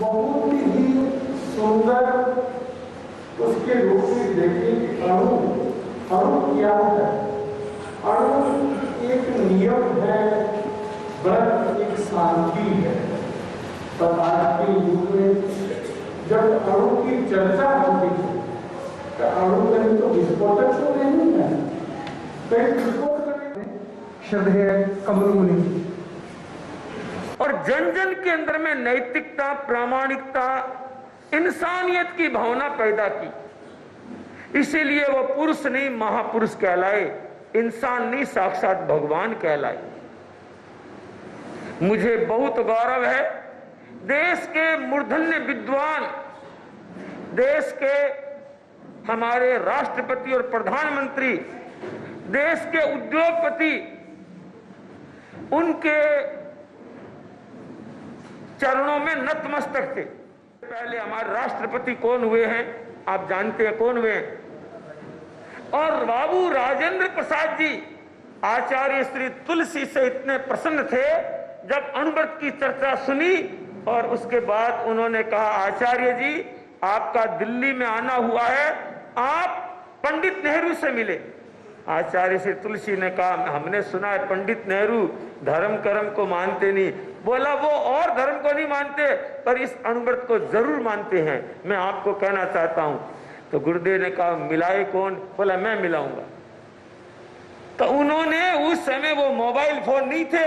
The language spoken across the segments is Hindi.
बहुत ही सुंदर उसके रूप में देखें। अणु क्या है? अणु एक नियम है, व्रत एक शांति है। पर आज के युग में जब अणु की चर्चा होती है तो अणु कहीं तो विस्फोटक तो नहीं है, कहीं विस्फोट करें। श्रद्धेय कमल मुनि और जन जन के अंदर में नैतिकता, प्रामाणिकता, इंसानियत की भावना पैदा की। इसीलिए वो पुरुष नहीं महापुरुष कहलाए, इंसान नहीं साक्षात भगवान कहलाए। मुझे बहुत गौरव है, देश के मूर्धन्य विद्वान, देश के हमारे राष्ट्रपति और प्रधानमंत्री, देश के उद्योगपति, उनके चरणों में नतमस्तक थे। पहले हमारे राष्ट्रपति कौन हुए हैं? आप जानते हैं कौन हुए हैं? और बाबू राजेंद्र प्रसाद जी आचार्य श्री तुलसी से इतने प्रसन्न थे जब अणुव्रत की चर्चा सुनी, और उसके बाद उन्होंने कहा, आचार्य जी आपका दिल्ली में आना हुआ है, आप पंडित नेहरू से मिले। आचार्य श्री तुलसी ने कहा, हमने सुना है पंडित नेहरू धर्म कर्म को मानते नहीं। बोला, वो और धर्म को नहीं मानते पर इस अणुव्रत को जरूर मानते हैं, मैं आपको कहना चाहता हूं। तो गुरुदेव ने कहा, मिलाए कौन? बोला, मैं मिलाऊंगा। तो उन्होंने उस समय, वो मोबाइल फोन नहीं थे,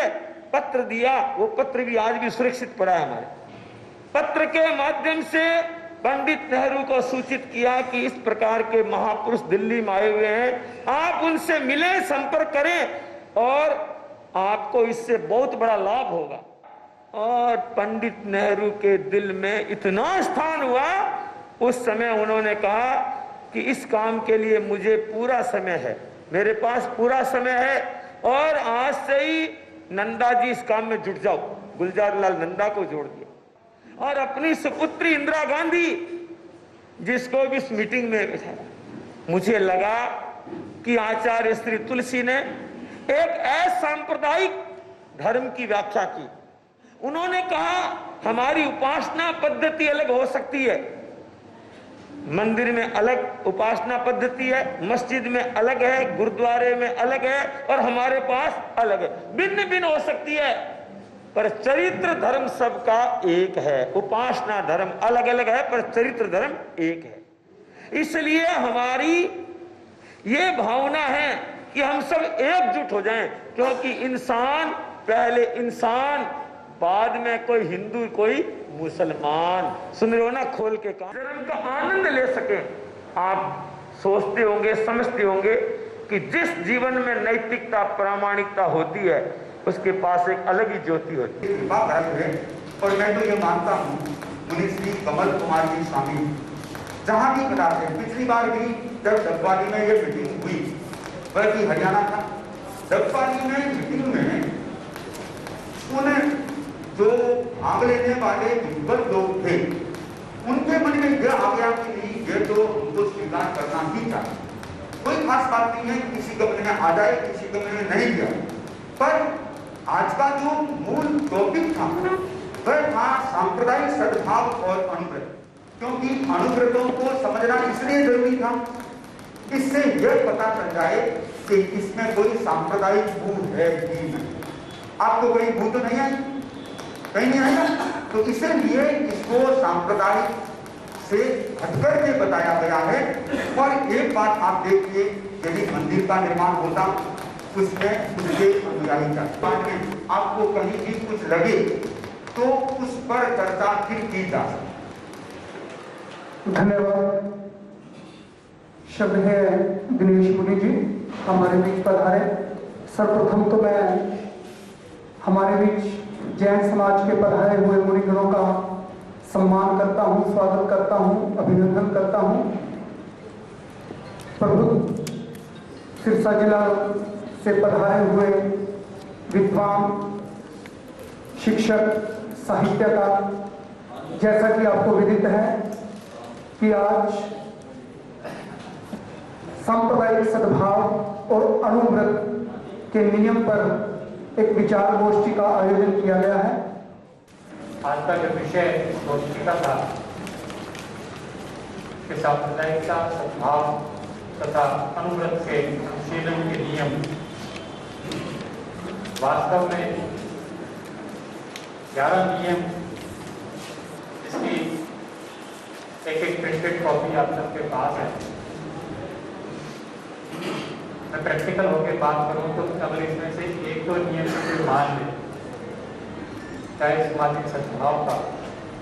पत्र दिया। वो पत्र भी आज भी सुरक्षित पड़ा है हमारे। पत्र के माध्यम से पंडित नेहरू को सूचित किया कि इस प्रकार के महापुरुष दिल्ली में आए हुए हैं, आप उनसे मिलें, संपर्क करें और आपको इससे बहुत बड़ा लाभ होगा। और पंडित नेहरू के दिल में इतना स्थान हुआ, उस समय उन्होंने कहा कि इस काम के लिए मुझे पूरा समय है, मेरे पास पूरा समय है, और आज से ही नंदा जी इस काम में जुट जाओ। गुलजार लाल नंदा को जोड़ दिया, और अपनी सुपुत्री इंदिरा गांधी, जिसको भी इस मीटिंग में बिठाया। मुझे लगा कि आचार्य श्री तुलसी ने एक असांप्रदायिक धर्म की व्याख्या की। उन्होंने कहा, हमारी उपासना पद्धति अलग हो सकती है, मंदिर में अलग उपासना पद्धति है, मस्जिद में अलग है, गुरुद्वारे में अलग है, और हमारे पास अलग है, भिन्न भिन्न हो सकती है, पर चरित्र धर्म सबका एक है। उपासना धर्म अलग अलग है पर चरित्र धर्म एक है। इसलिए हमारी ये भावना है कि हम सब एकजुट हो जाएं, क्योंकि इंसान पहले इंसान, बाद में कोई हिंदू कोई मुसलमान। सुन रहे हो ना खोल के काम, धर्म का आनंद ले सके। आप सोचते होंगे, समझते होंगे कि जिस जीवन में नैतिकता, प्रामाणिकता होती है, उसके पास एक अलग ही ज्योति होती है। और मैं तो ये मानता हूँ, मुनि श्री कमल कुमार जी स्वामी जहाँ भी बताते हैं, पिछली बार भी जब डबवाली में ये मीटिंग हुई, बल्कि हरियाणा था, डबवाली में मीटिंग में उन्हें जो भाग लेने वाले विद्वत लोग थे, उनके मन में यह आ गया कि ये तो हमको स्वीकार करना ही चाहिए। कोई खास बात नहीं है, किसी कमरे में आ जाए, किसी कमरे में नहीं जाए, पर आज का जो मूल टॉपिक था वह था सांप्रदायिक सद्भाव और अणुव्रत। क्योंकि अणुव्रतों को समझना इसलिए जरूरी था, इससे यह पता चल जाए कि इसमें कोई सांप्रदायिक भूत है ही नहीं। आपको कोई भूत नहीं है, कहीं नहीं है ना, तो इसलिए इसको सांप्रदायिक से हटकर के बताया गया है। और एक बात आप देखिए, यदि मंदिर का निर्माण होता, उसमें उसके अनुयायी का बाद में आपको कहीं भी कुछ लगे तो उस पर चर्चा फिर की जा सकती। धन्यवाद। श्रद्धेय दिनेश मुनि जी हमारे बीच पधारे। सर्वप्रथम तो मैं हमारे बीच जैन समाज के पधारे हुए मुनिगणों का सम्मान करता हूँ, स्वागत करता हूँ, अभिनंदन करता हूँ। प्रभु सिरसा जिला से पधारे हुए विद्वान, शिक्षक, साहित्यकार, जैसा कि आपको विदित है कि आज सांप्रदायिक सद्भाव और अणुव्रत के नियम पर एक विचार गोष्ठी का आयोजन किया गया है। आज का जो विषय गोष्ठी का था कि सांप्रदायिकता, सद्भाव तथा अनुव्रत के अनुशीलन के नियम, वास्तव में 11 नियम, इसकी एक प्रिंटेड कॉपी आप सबके पास है। मैं प्रैक्टिकल होकर बात करूं तो अगर इसमें से एक दो नियम को मान ले, चाहे सामाजिक सद्भाव का,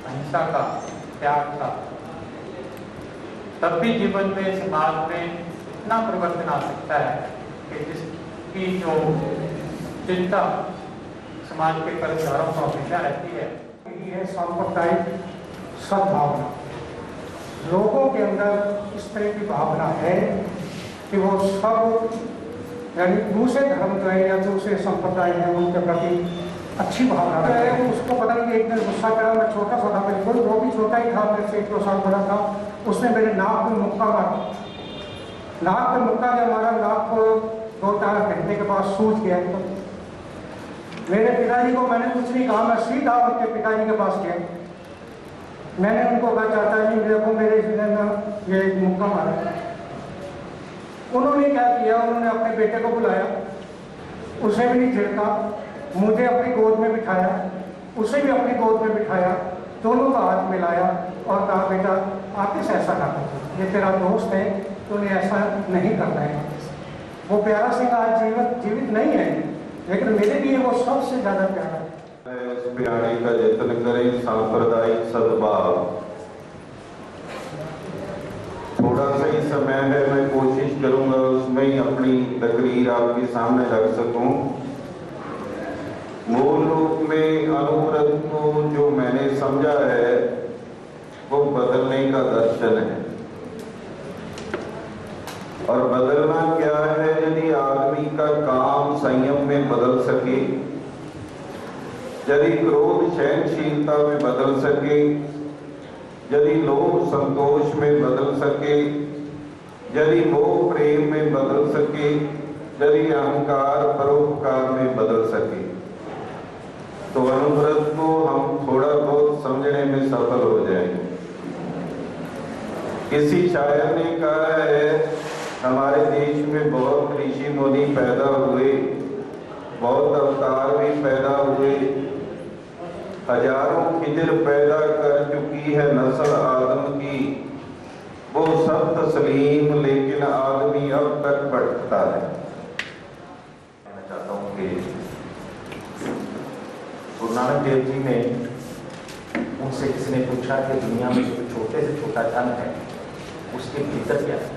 अहिंसा का, त्याग का, तब भी जीवन में, समाज में इतना परिवर्तन आ सकता है कि जिसकी जो चिंता समाज के कर्मचारियों को हमेशा रहती है, ये सांप्रदायिक सद्भावना। लोगों के अंदर इस तरह की भावना है कि वो सब यानी दूसरे धर्म का है या दूसरे संप्रदाय है उनके प्रति अच्छी भावना है। उसको पता नहीं एक दिन गुस्सा करा, मैं छोटा सा था बिल्कुल, वो भी छोटा ही था, मेरे से 1-2 साल बड़ा था। उसने मेरे नाक में मुक्का मारा। नाक में मुक्का जब मारा, नाक को 2-4 घंटे के बाद सूज गया। तो मेरे पिताजी को मैंने कुछ नहीं कहा, मैं सीधा उनके पिताजी के पास गया। मैंने उनको कहा, चाचा जी देखो मेरे इसने ये मुक्का मारा। उन्होंने क्या किया, उन्होंने अपने बेटे को बुलाया, उसे भी नहीं झिड़का, मुझे अपनी गोद में बिठाया, उसे भी अपनी गोद में बिठाया, दोनों का हाथ मिलाया और कहा, बेटा आतिश ऐसा ना कर, ये तेरा दोस्त है, तूने ऐसा नहीं करना है। वो प्यारा सिंह आज जीवित नहीं है, लेकिन मेरे लिए वो सबसे ज़्यादा प्यारा है। उस प्यारे का जतन करें, सांप्रदायिक सद्भाव। थोड़ा सा ही समय है, मैं कोशिश करूंगा उसमें ही अपनी तकरीर आपके सामने रख सकूं। मूल रूप में अनुव्रत को जो मैंने समझा है वो बदलने का दर्शन है। और बदलना क्या है? यदि आदमी का काम संयम में बदल सके, यदि क्रोध सहनशीलता में बदल सके, यदि लोभ संतोष में बदल सके, यदि मोह प्रेम में बदल सके, यदि अहंकार परोपकार में बदल सके, तो अनुव्रत को हम थोड़ा बहुत समझने में सफल हो जाएंगे। किसी शायर ने कहा है, हमारे देश में बहुत ऋषि मुनि पैदा हुए, बहुत अवतार भी पैदा हुए, हजारों खिजर पैदा कर चुकी है नस्ल आदम की, वो सब तस्लीम, लेकिन आदमी अब तक भटकता है। मैं चाहता हूँ कि गुरु नानक देव जी ने, उनसे किसी ने पूछा कि दुनिया में जो छोटे से छोटा जन है उसके भीतर क्या है?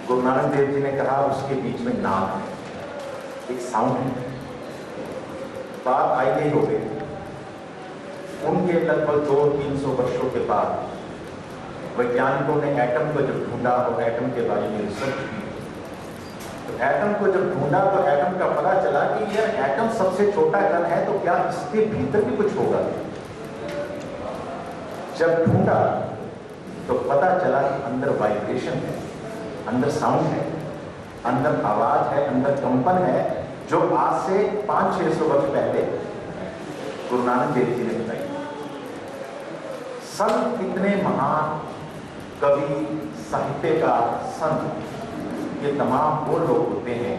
गुरु नानक देव जी ने कहा उसके बीच में नाद है, एक साउंड है। बात आई गई हो गई। उनके लगभग 200-300 वर्षों के बाद वैज्ञानिकों ने एटम को जब ढूंढा और एटम के बारे में रिसर्च की, तो एटम को जब ढूंढा तो एटम का पता चला कि यार एटम सबसे छोटा कण है, तो क्या इसके भीतर भी कुछ होगा? जब ढूंढा तो पता चला कि अंदर वाइब्रेशन है, अंदर साउंड है, अंदर आवाज है, अंदर कंपन है, जो आज से 500-600 वर्ष पहले गुरु नानक देव जी ने बताई। संत इतने महान कवि, साहित्यकार, संत, ये तमाम वो लोग होते हैं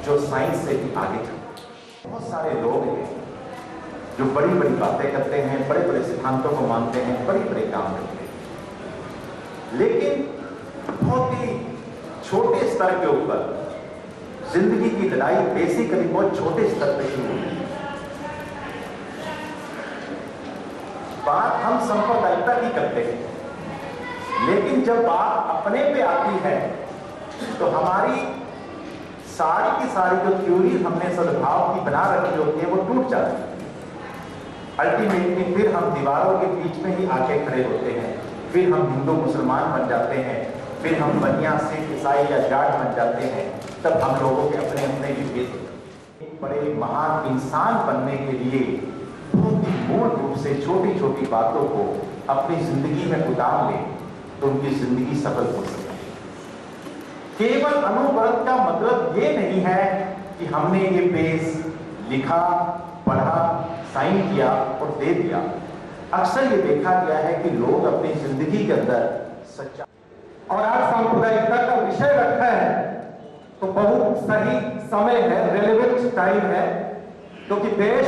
जो साइंस से भी आगे चलते। बहुत सारे लोग हैं जो बड़ी बड़ी बातें करते हैं, बड़े बड़े सिद्धांतों को मानते हैं, बड़े बड़े काम करते हैं, लेकिन बहुत ही छोटे स्तर के ऊपर जिंदगी की लड़ाई बेसिकली बहुत छोटे स्तर पर शुरू होती है। बात हम सांप्रदायिकता की करते हैं, लेकिन जब बात अपने पे आती है तो हमारी सारी की सारी जो थ्योरी हमने सद्भाव की बना रखी होती है वो टूट जाती है। अल्टीमेटली फिर हम दीवारों के बीच में ही आके खड़े होते हैं, फिर हम हिंदू मुसलमान बन जाते हैं, फिर हम बनिया सिख ईसाई या जाट बन जाते हैं। तब हम लोगों के अपने अपने विभेद होते हैं। बड़े महान इंसान बनने के लिए बहुत ही मूल रूप से छोटी छोटी बातों को अपनी जिंदगी में उतार ले तो उनकी जिंदगी सफल हो सकती है। केवल अनुव्रत का मतलब ये नहीं है कि हमने ये पेज लिखा, पढ़ा, साइन किया और दे दिया। अक्सर ये देखा गया है कि लोग अपनी जिंदगी के अंदर सच्चा और आज सांप्रदायिकता का विषय रखा है तो बहुत सही समय है, रेलेवेंट टाइम है, क्योंकि देश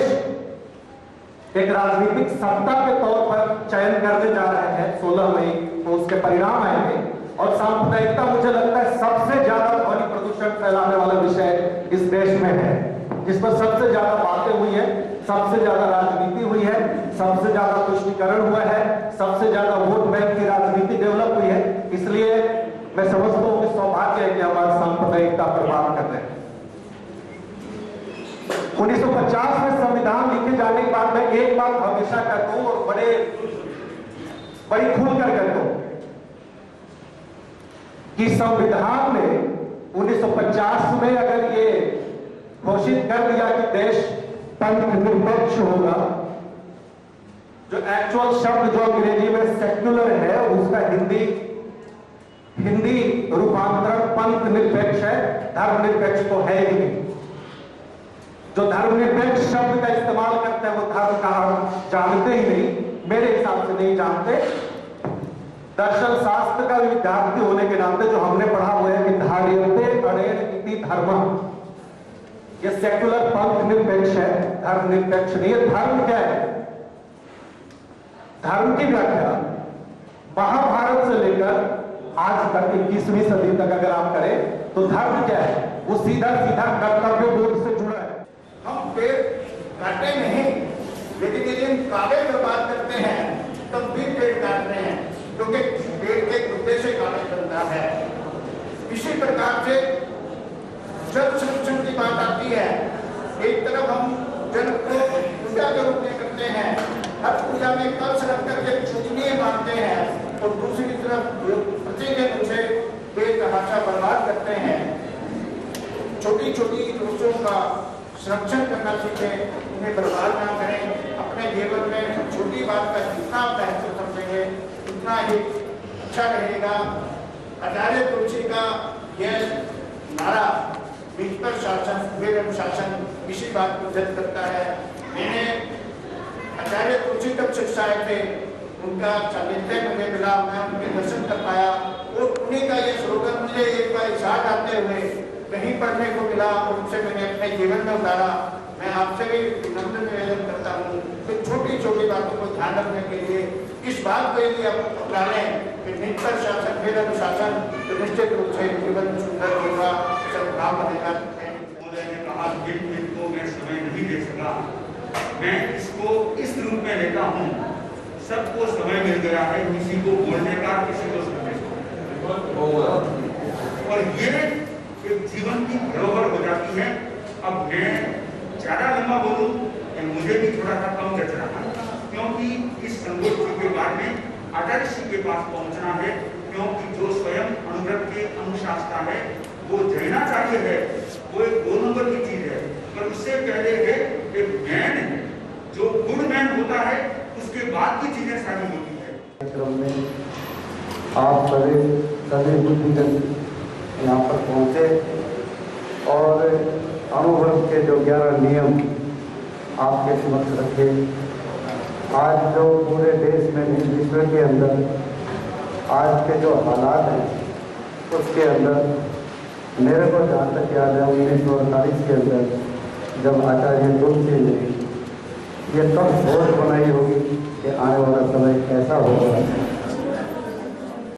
एक राजनीतिक सत्ता के तौर पर चयन करने जा रहे हैं 16 मई को, उसके परिणाम आएंगे। और सांप्रदायिकता मुझे लगता है सबसे ज्यादा ध्वनि प्रदूषण फैलाने वाला विषय इस देश में है, जिस पर सबसे ज्यादा बातें हुई है, सबसे ज्यादा राजनीति हुई है, सबसे ज्यादा तुष्टीकरण हुआ है, सबसे ज्यादा वोट बैंक की राजनीति डेवलप हुई है। इसलिए मैं समझता हूं कि सौभाग्य है कि हम आज सांप्रदायिकता पर बात कर रहे हैं। 1950 में संविधान लिखे जाने के बाद मैं एक बात हमेशा कहता हूं और बड़ी खुलकर कहता हूं कि संविधान ने 1950 में अगर ये घोषित कर दिया कि देश पंथ निरपेक्ष होगा, जो एक्चुअल शब्द जो अंग्रेजी में सेक्युलर है उसका हिंदी रूपांतरण पंथ निरपेक्ष है, धर्मनिरपेक्ष तो है ही नहीं। जो धर्मनिरपेक्ष शब्द का इस्तेमाल करते हैं वो धर्म का अर्थ जानते ही नहीं, मेरे हिसाब से नहीं जानते। दर्शन शास्त्र का विद्यार्थी होने के नाते जो हमने पढ़ा हुआ है कि धार्यते अनेन इति धर्मः, ये सेक्युलर पंथ निरपेक्ष है, धर्म निरपेक्ष नहीं है। धर्म क्या है? धर्म की व्याख्या महाभारत से लेकर आज तक 21वीं सदी तक अगर आप करें तो धर्म क्या है? वो सीधा सीधा कर्तव्य बोध से जुड़ा है। हम पेड़ काटे नहीं, लेकिन यदि हम कागज पर बात करते हैं तब भी पेड़ काट रहे हैं, क्योंकि पेड़ के मुद्दे से कागज बनता है। इसी प्रकार से जल संरक्षण की बात आती है। एक तरफ हम जल को पूजा के रूप में करते हैं, हर पूजा में कलश रख करके पूजनीय मानते हैं, और दूसरी तरफ प्रतिदिन उसे बेतहाशा बर्बाद करते हैं। छोटी छोटी दोषों का संरक्षण करना सीखें, उन्हें बर्बाद ना करें। अपने जीवन में छोटी बात का जितना महत्व समझेंगे उतना ही अच्छा रहेगा। आचार्य तुलसी का यह नारा विस्तर शासन वेद अनुशासन इसी बात को जज करता है। मैंने आचार्य तुलसी तक शिक्षाएं थे, उनका सानिध्य मुझे मिला, मैं उनके दर्शन कर पाया, और उन्हीं का ये स्लोगन मुझे एक बार इशार आते हुए कहीं पढ़ने को मिला और उनसे मैंने अपने जीवन में उतारा। मैं आपसे भी विनम्र निवेदन करता हूँ कि छोटी छोटी बातों को ध्यान रखने के लिए इस बात को यदि आप अपना लें कि निष्ठा शासन वेद अनुशासन, तो निश्चित रूप से जीवन सुंदर होगा, सद्भाव बनेगा। महोदय ने कहा को मैं समय नहीं दे सका, मैं इसको इस रूप में लेता हूँ, सबको समय मिल गया है, किसी को बोलने का, किसी को सुनने का, और ये एक जीवन की धरोहर हो जाती है। अब मैं ज्यादा लंबा बोलूं या मुझे भी थोड़ा सा कम जच रहा है, क्योंकि इस संतोष जी के बाद में आचार्य जी के पास पहुंचना है, क्योंकि जो स्वयं अनुव्रत के अनुशासता है वो जैनाचार्य है, वो एक 2 नंबर की चीज है, पर उससे पहले है एक मैन है, जो गुड मैन होता है, उसके बाद की चीजें सारी होती है। क्रम में आप सभी बुद्धिजन यहाँ पर पहुँचे और अनुव्रत के जो 11 नियम आपके समक्ष रखे। आज जो पूरे देश में विश्व के अंदर आज के जो हालात हैं उसके अंदर मेरे को जहाँ तक याद है 1948 के अंदर जब आचार्य तुलसी ने ये तब सोच बनाई होगी